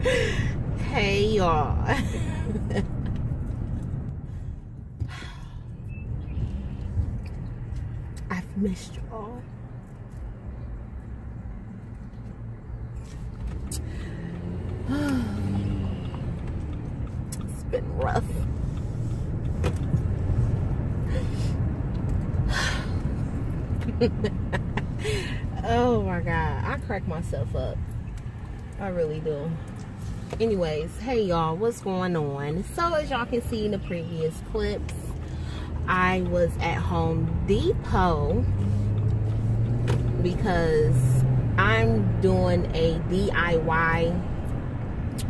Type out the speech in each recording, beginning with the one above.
Hey y'all. I've missed y'all. It's been rough. Oh my god, I crack myself up. I really do. Anyways, hey y'all, what's going on? So as y'all can see in the previous clips, I was at Home Depot because I'm doing a DIY.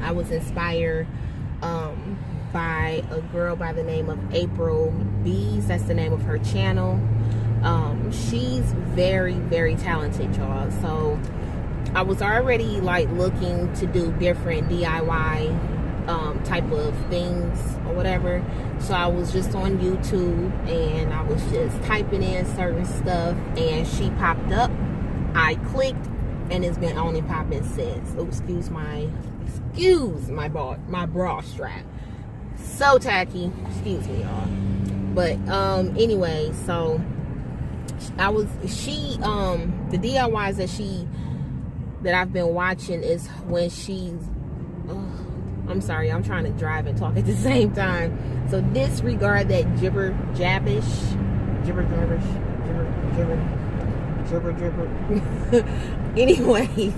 I was inspired by a girl by the name of April Bees. That's the name of her channel. She's very, very talented, y'all. So I was already like looking to do different DIY type of things or whatever. So I was just on YouTube and I was just typing in certain stuff and she popped up. I clicked and it's been on and popping since. Oh, excuse my bra strap. So tacky. Excuse me, y'all. But anyway, so the DIYs that I've been watching is when she's I'm sorry, I'm trying to drive and talk at the same time. So disregard that gibber jabber. Anyways,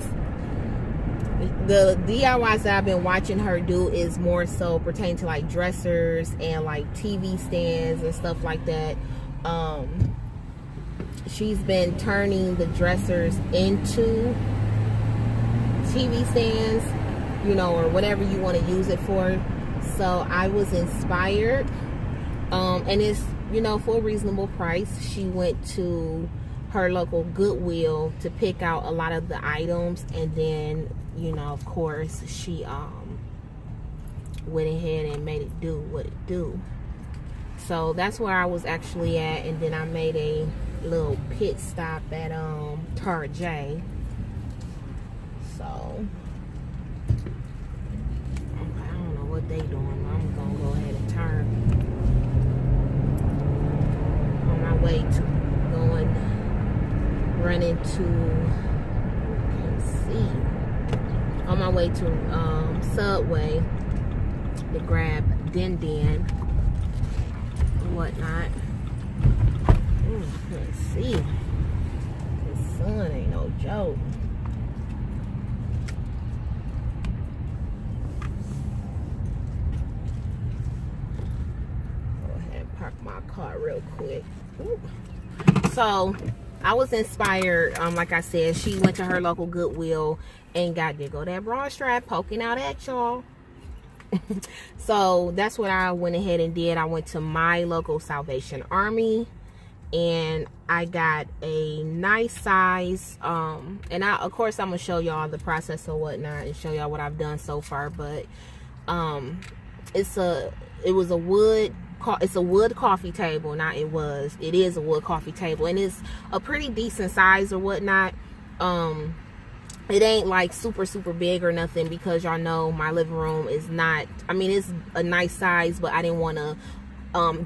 the DIYs that I've been watching her do is more so pertaining to like dressers and like TV stands and stuff like that. She's been turning the dressers into TV stands, you know, or whatever you want to use it for. So I was inspired, and it's, you know, for a reasonable price. She went to her local Goodwill to pick out a lot of the items, and then, you know, of course she went ahead and made it do what it do. So that's where I was actually at, and then I made a little pit stop at Tarjay. So I don't know what they doing. I'm gonna go ahead and turn on my way to running to, can't see, on my way to Subway to grab Din Din and whatnot. Let's see. The sun ain't no joke. Park my car real quick. Ooh. So I was inspired, like I said, she went to her local Goodwill and got there go that bra strap poking out at y'all. So that's what I went ahead and did. I went to my local Salvation Army and I got a nice size, and of course I'm gonna show y'all the process or whatnot and show y'all what I've done so far. But it's a wood coffee table. It is a wood coffee table, and it's a pretty decent size or whatnot. It ain't like super big or nothing, because y'all know my living room is not, I mean, it's a nice size, but I didn't want to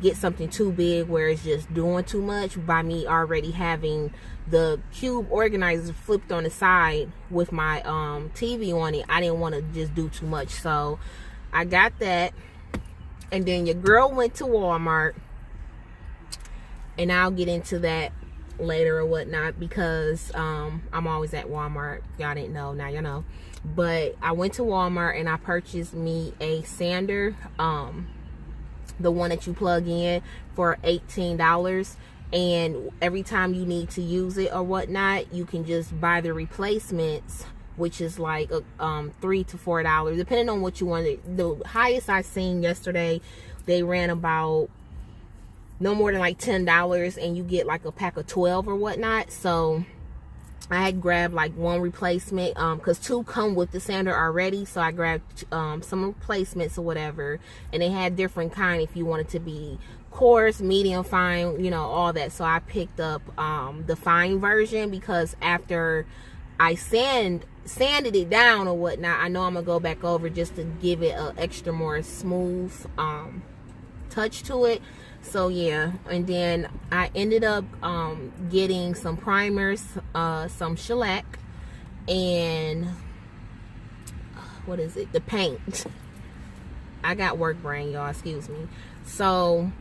get something too big where it's just doing too much by me already having the cube organizer flipped on the side with my TV on it. I didn't want to just do too much, so I got that. And then your girl went to Walmart, and I'll get into that later or whatnot, because I'm always at Walmart. Y'all didn't know, now you know. But I went to Walmart and I purchased me a sander, the one that you plug in, for $18. And every time you need to use it or whatnot, you can just buy the replacements, which is like $3 to $4, depending on what you want. The highest I seen yesterday, they ran about no more than like $10, and you get like a pack of 12 or whatnot. So I had grabbed like one replacement, because 2 come with the sander already. So I grabbed some replacements or whatever, and they had different kind if you wanted to be coarse, medium, fine, you know, all that. So I picked up the fine version, because after I sanded it down or whatnot, I know I'm gonna go back over just to give it a extra more smooth touch to it. So yeah, and then I ended up getting some primers, some shellac, and what is it, the paint. I got work brain, y'all, excuse me. So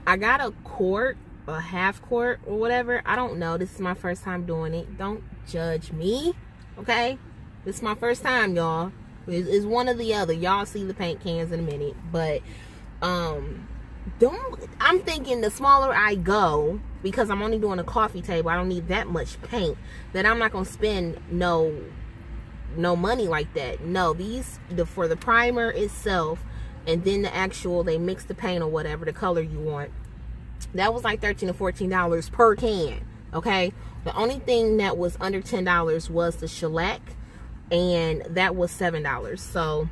I got a quart, a half quart or whatever. I don't know, this is my first time doing it. Don't judge me, okay? This is my first time, y'all. It's one or the other. Y'all see the paint cans in a minute. But I'm thinking the smaller I go, because I'm only doing a coffee table, I don't need that much paint, that I'm not gonna spend no money like that. No, for the primer itself, and then the actual, they mix the paint or whatever, the color you want, that was like $13 to $14 per can. Okay, the only thing that was under $10 was the shellac, and that was $7. So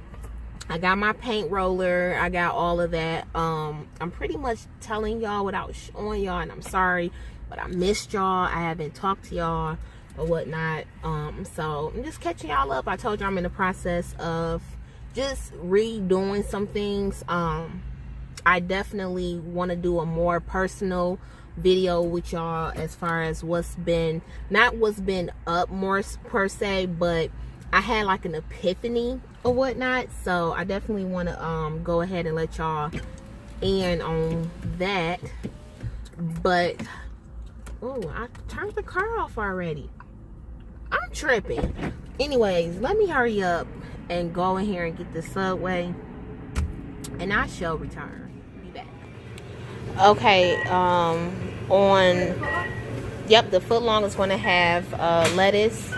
I got my paint roller, I got all of that. I'm pretty much telling y'all without showing y'all, and I'm sorry, but I missed y'all. I haven't talked to y'all or whatnot. So I'm just catching y'all up. I told you I'm in the process of just redoing some things. I definitely want to do a more personal video with y'all as far as not what's been up more per se, but I had like an epiphany or whatnot. So I definitely want to go ahead and let y'all in on that. But oh, I turned the car off already. I'm tripping. Anyways, let me hurry up and go in here and get the Subway, and I shall return. Be back. Okay, the foot long is going to have lettuce,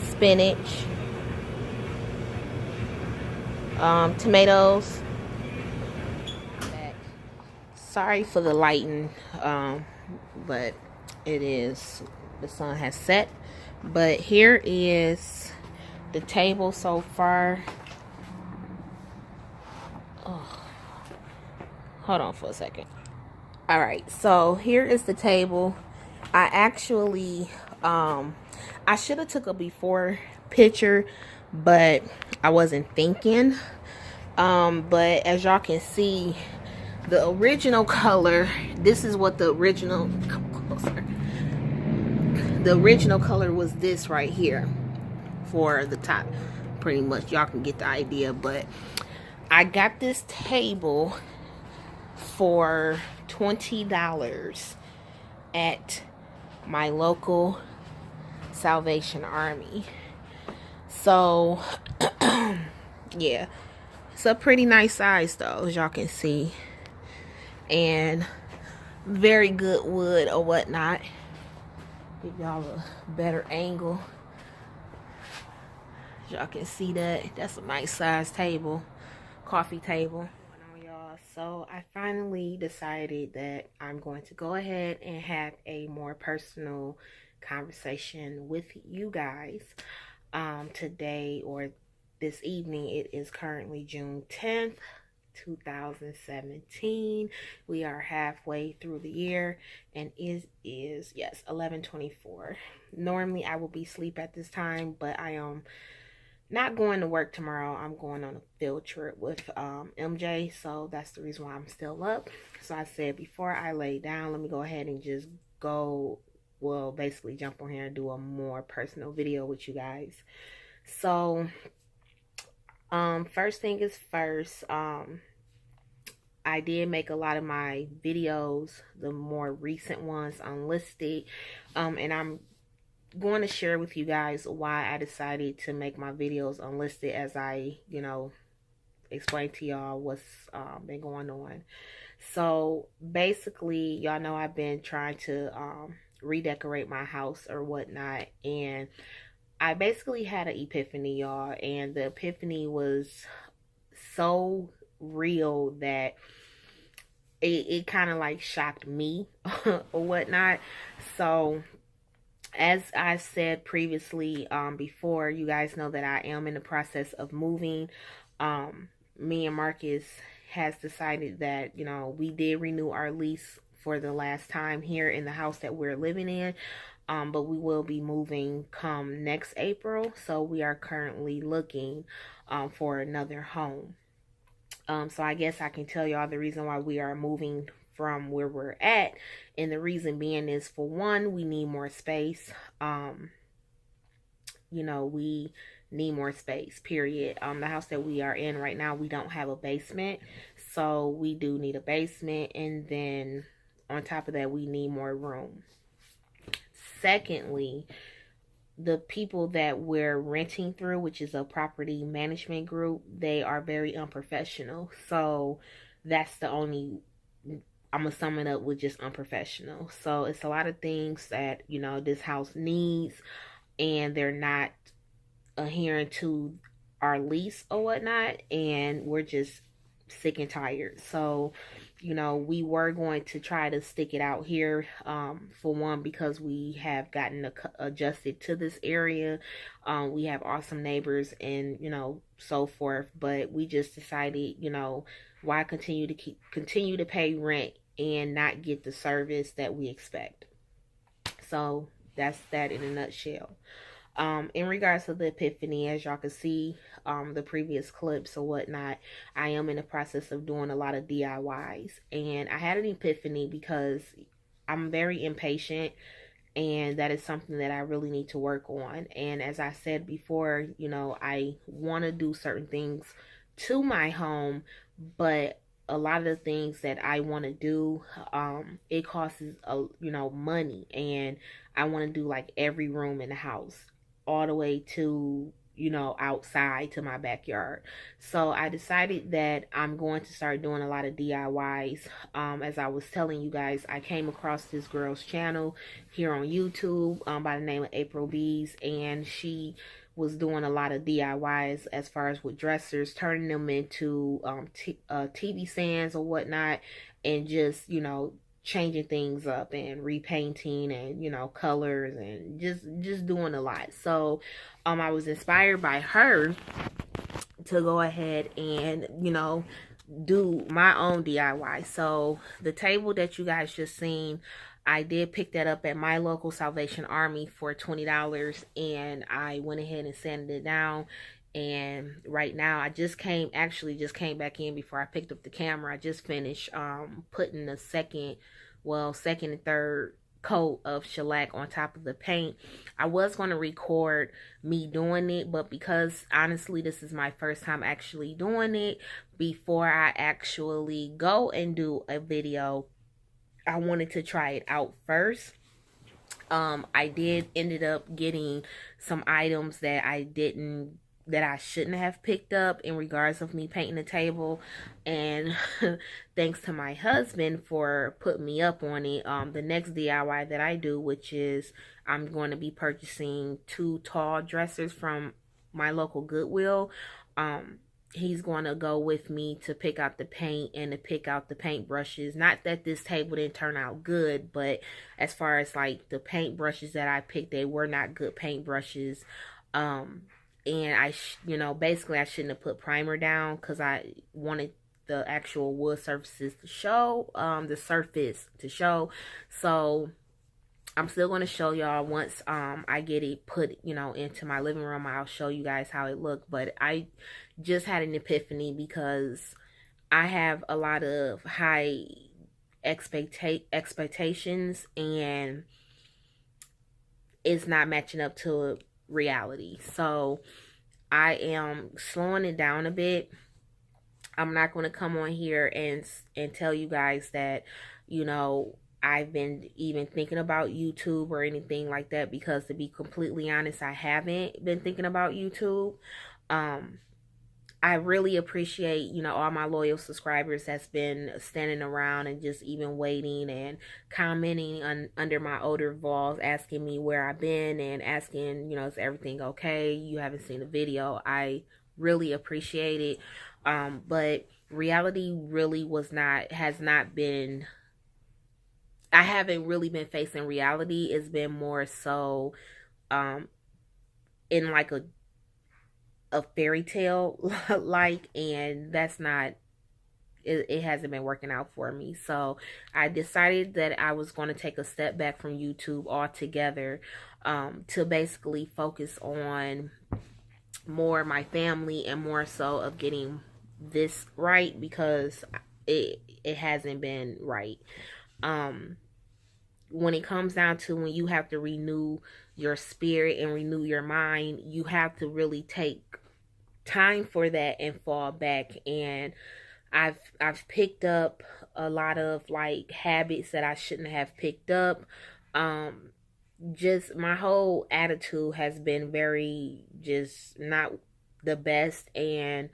spinach, tomatoes. Sorry for the lighting, but the sun has set. But here is the table so far. Oh, hold on for a second. All right, so here is the table. I actually I should have took a before picture, but I wasn't thinking. But as y'all can see, the original color, this is what the original, come closer. The original color was this right here for the top. Pretty much, y'all can get the idea. But I got this table for $20 at my local Salvation Army. So yeah, it's a pretty nice size though, as y'all can see, and very good wood or whatnot. Give y'all a better angle. Y'all can see that's a nice size table, coffee table. So I finally decided that I'm going to go ahead and have a more personal conversation with you guys today, or this evening. It is currently June 10th, 2017. We are halfway through the year, and it is, yes, 11:24. Normally I will be asleep at this time, but I am not going to work tomorrow. I'm going on a field trip with MJ, so that's the reason why I'm still up. So I said, before I lay down, let me go ahead and just basically jump on here and do a more personal video with you guys. So first thing is first, I did make a lot of my videos, the more recent ones, unlisted, and I'm going to share with you guys why I decided to make my videos unlisted, as I, explain to y'all what's been going on. So basically, y'all know I've been trying to redecorate my house or whatnot, and I basically had an epiphany, y'all, and the epiphany was so real that it kind of like shocked me or whatnot. So as I said previously, before, you guys know that I am in the process of moving. Me and Marcus has decided that, we did renew our lease for the last time here in the house that we're living in. but we will be moving come next April. So we are currently looking for another home. So I guess I can tell y'all the reason why we are moving from where we're at. And the reason being is, for one, we need more space. We need more space, period. The house that we are in right now, we don't have a basement. So we do need a basement. And then on top of that, we need more room. Secondly, the people that we're renting through, which is a property management group, they are very unprofessional. So that's the only, I'm gonna sum it up with just unprofessional. So it's a lot of things that, this house needs, and they're not adhering to our lease or whatnot, and we're just sick and tired. So we were going to try to stick it out here, for one, because we have gotten adjusted to this area. We have awesome neighbors and so forth, but we just decided, why continue to pay rent and not get the service that we expect. So that's that in a nutshell. In regards to the epiphany, as y'all can see, the previous clips or whatnot, I am in the process of doing a lot of DIYs, and I had an epiphany because I'm very impatient, and that is something that I really need to work on. And as I said before, I want to do certain things to my home, but a lot of the things that I want to do, it costs money, and I want to do like every room in the house, all the way to outside to my backyard. So I decided that I'm going to start doing a lot of DIYs. As I was telling you guys, I came across this girl's channel here on YouTube, by the name of April Bees, and she was doing a lot of DIYs as far as with dressers, turning them into TV stands or whatnot, and just changing things up and repainting and colors and just doing a lot. So I was inspired by her to go ahead and do my own DIY. So the table that you guys just seen, I did pick that up at my local Salvation Army for $20, and I went ahead and sanded it down. And right now I just came back in before I picked up the camera. I just finished putting the second and third coat of shellac on top of the paint. I was going to record me doing it, but because honestly this is my first time actually doing it, before I actually go and do a video, I wanted to try it out first. I ended up getting some items that I shouldn't have picked up in regards of me painting the table, and thanks to my husband for putting me up on it. The next DIY that I do, which is I'm going to be purchasing 2 tall dressers from my local Goodwill. He's going to go with me to pick out the paint and to pick out the paint brushes. Not that this table didn't turn out good, but as far as like the paint brushes that I picked, they were not good paint brushes. And basically I shouldn't have put primer down because I wanted the actual wood surfaces to show, the surface to show. So I'm still going to show y'all once I get it put into my living room. I'll show you guys how it looked. But I just had an epiphany because I have a lot of high expectations, and it's not matching up to reality. So I am slowing it down a bit. I'm not going to come on here and tell you guys that I've been even thinking about YouTube or anything like that, because to be completely honest, I haven't been thinking about YouTube. I really appreciate, all my loyal subscribers that's been standing around and just even waiting and commenting under my older vlogs, asking me where I've been and asking, is everything okay? You haven't seen the video. I really appreciate it. But reality really has not been, I haven't really been facing reality. It's been more so, in like a fairy tale like, and that's not it hasn't been working out for me. So I decided that I was going to take a step back from YouTube altogether, to basically focus on more my family and more so of getting this right, because it hasn't been right. When it comes down to when you have to renew your spirit and renew your mind, you have to really take time for that and fall back. And I've picked up a lot of like habits that I shouldn't have picked up. Just my whole attitude has been very just not the best, and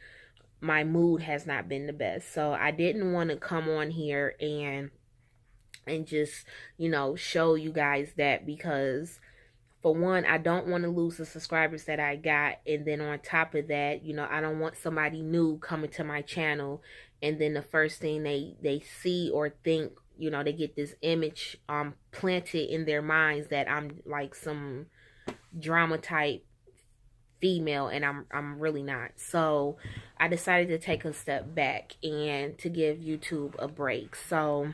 my mood has not been the best. So I didn't want to come on here and just, show you guys that, because for one, I don't want to lose the subscribers that I got. And then on top of that, I don't want somebody new coming to my channel and then the first thing they see or think, they get this image planted in their minds that I'm like some drama type female, and I'm really not. So I decided to take a step back and to give YouTube a break. So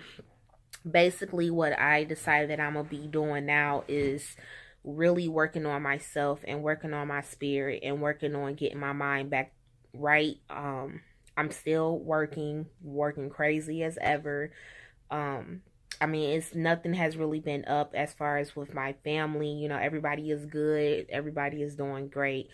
basically what I decided that I'm gonna be doing now is really working on myself and working on my spirit and working on getting my mind back right. I'm still working crazy as ever. I mean, it's nothing has really been up as far as with my family. Everybody is good, everybody is doing great.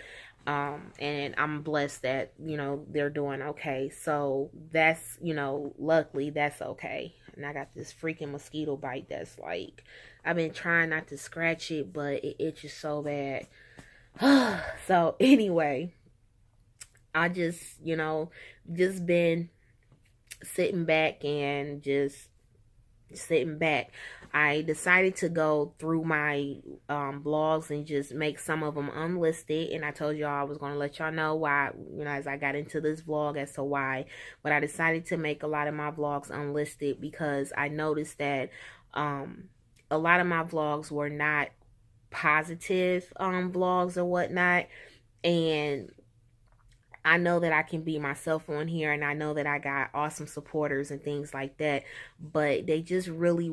And I'm blessed that, they're doing okay. So that's, luckily that's okay. And I got this freaking mosquito bite that's like, I've been trying not to scratch it, but it itches so bad. So anyway, I just, just been sitting back and just sitting back. I decided to go through my blogs and just make some of them unlisted, and I told y'all I was going to let y'all know why, as I got into this vlog as to why. But I decided to make a lot of my vlogs unlisted because I noticed that a lot of my vlogs were not positive vlogs or whatnot, and I know that I can be myself on here, and I know that I got awesome supporters and things like that, but they just really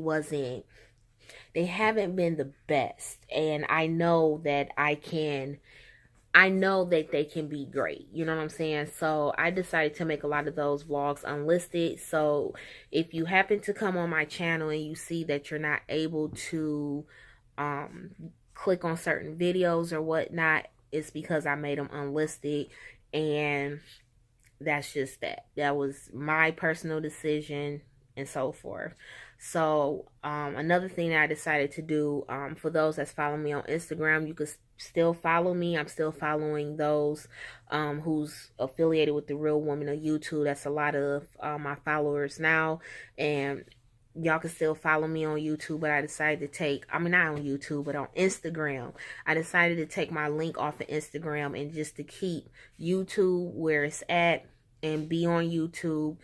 they haven't been the best. And I know that they can be great. You know what I'm saying? So I decided to make a lot of those vlogs unlisted. So if you happen to come on my channel and you see that you're not able to click on certain videos or whatnot, it's because I made them unlisted. And that's just that. That was my personal decision and so forth. So another thing that I decided to do, for those that's following me on Instagram, you could still follow me. I'm still following those who's affiliated with The Real Woman of YouTube. That's a lot of my followers now. And y'all can still follow me on YouTube, but I decided to take, not on YouTube, but on Instagram. I decided to take my link off of Instagram and just to keep YouTube where it's at and be on YouTube,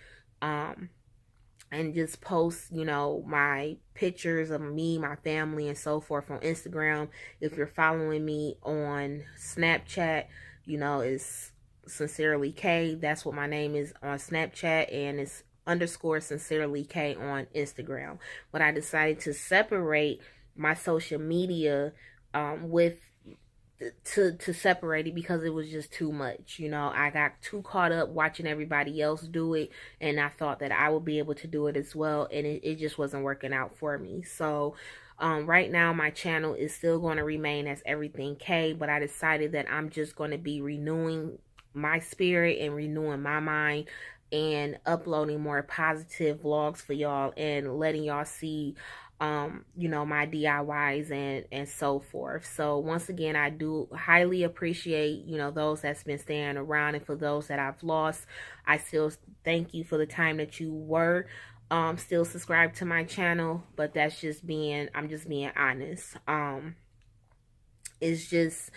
and just post, my pictures of me, my family, and so forth on Instagram. If you're following me on Snapchat, it's Sincerely K. That's what my name is on Snapchat, and it's _ Sincerely K on Instagram. But I decided to separate my social media to separate it because it was just too much. I got too caught up watching everybody else do it, and I thought that I would be able to do it as well, and it just wasn't working out for me. So right now my channel is still going to remain as Everything K, but I decided that I'm just going to be renewing my spirit and renewing my mind and uploading more positive vlogs for y'all and letting y'all see my DIYs and so forth. So once again, I do highly appreciate those that's been staying around, and for those that I've lost, I still thank you for the time that you were still subscribed to my channel. But I'm just being honest. It's just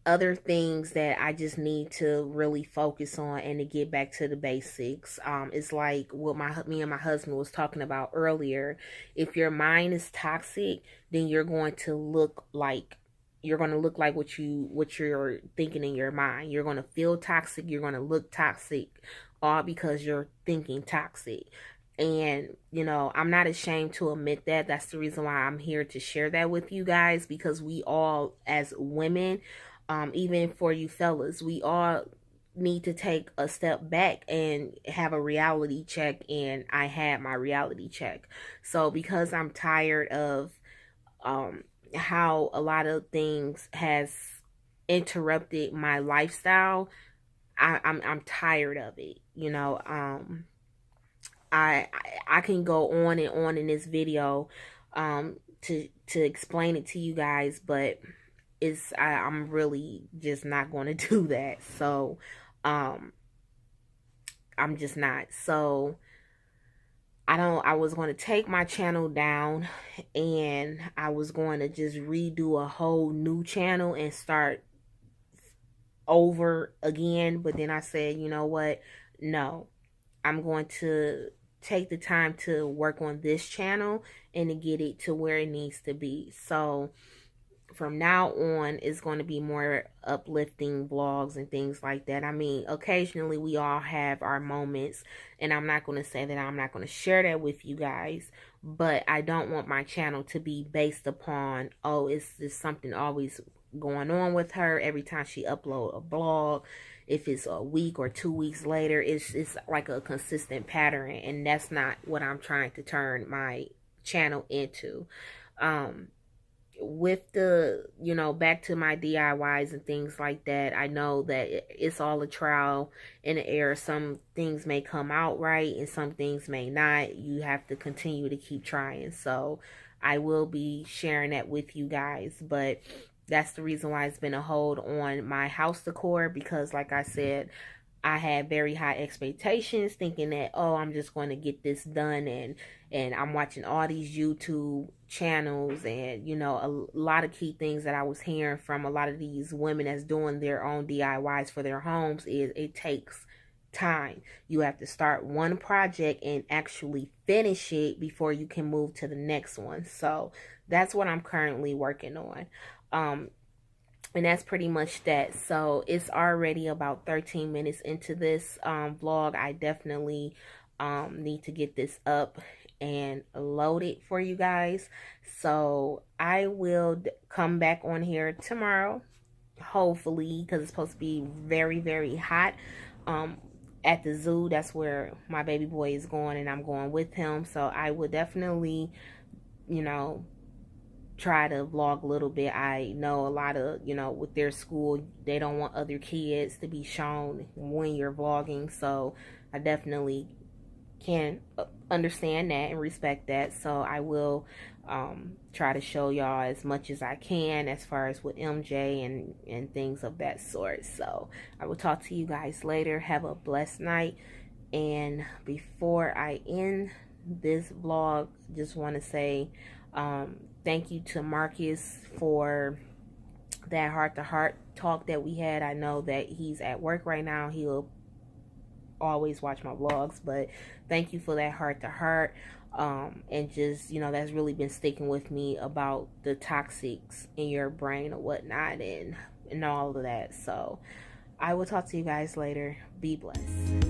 other things that I just need to really focus on and to get back to the basics. It's like what me and my husband was talking about earlier. If your mind is toxic, then you're going to look like what you're thinking in your mind. You're going to feel toxic. You're going to look toxic all because you're thinking toxic. And, you know, I'm not ashamed to admit that. That's the reason why I'm here to share that with you guys, because we all, as women, even for you fellas, we all need to take a step back and have a reality check. And I had my reality check. So because I'm tired of how a lot of things has interrupted my lifestyle, I'm tired of it. You know, I can go on and on in this video to explain it to you guys, but I'm really just not going to do that. So I'm just not. So I was going to take my channel down, and I was going to just redo a whole new channel and start over again. But then I said, you know what? No, I'm going to take the time to work on this channel and to get it to where it needs to be. So from now on, it's going to be more uplifting vlogs and things like that. I mean, occasionally we all have our moments, and I'm not going to say that I'm not going to share that with you guys, but I don't want my channel to be based upon, oh, it's just something always going on with her every time she upload a vlog. If it's a week or 2 weeks later, it's like a consistent pattern, and that's not what I'm trying to turn my channel into. With the, you know, back to my DIYs and things like that, I know that it's all a trial and error. Some things may come out right and some things may not. You have to continue to keep trying. So I will be sharing that with you guys, but that's the reason why it's been a hold on my house decor, because like I said, I had very high expectations, thinking that, oh, I'm just going to get this done, and I'm watching all these YouTube channels, and, you know, a lot of key things that I was hearing from a lot of these women that's doing their own DIYs for their homes is it takes time. You have to start one project and actually finish it before you can move to the next one. So that's what I'm currently working on. And that's pretty much that. So it's already about 13 minutes into this vlog. I definitely need to get this up and load it for you guys. So I will come back on here tomorrow, hopefully, because it's supposed to be very, very hot at the zoo. That's where my baby boy is going, and I'm going with him. So I will definitely, you know, try to vlog a little bit. I know a lot of, you know, with their school, they don't want other kids to be shown when you're vlogging, so I definitely can understand that and respect that. So I will try to show y'all as much as I can as far as with MJ and things of that sort. So I will talk to you guys later. Have a blessed night. And before I end this vlog, just want to say thank you to Marcus for that heart-to-heart talk that we had. I know that he's at work right now. He'll always watch my vlogs, but thank you for that heart-to-heart. And just, you know, that's really been sticking with me about the toxics in your brain or whatnot, and all of that. So I will talk to you guys later. Be blessed.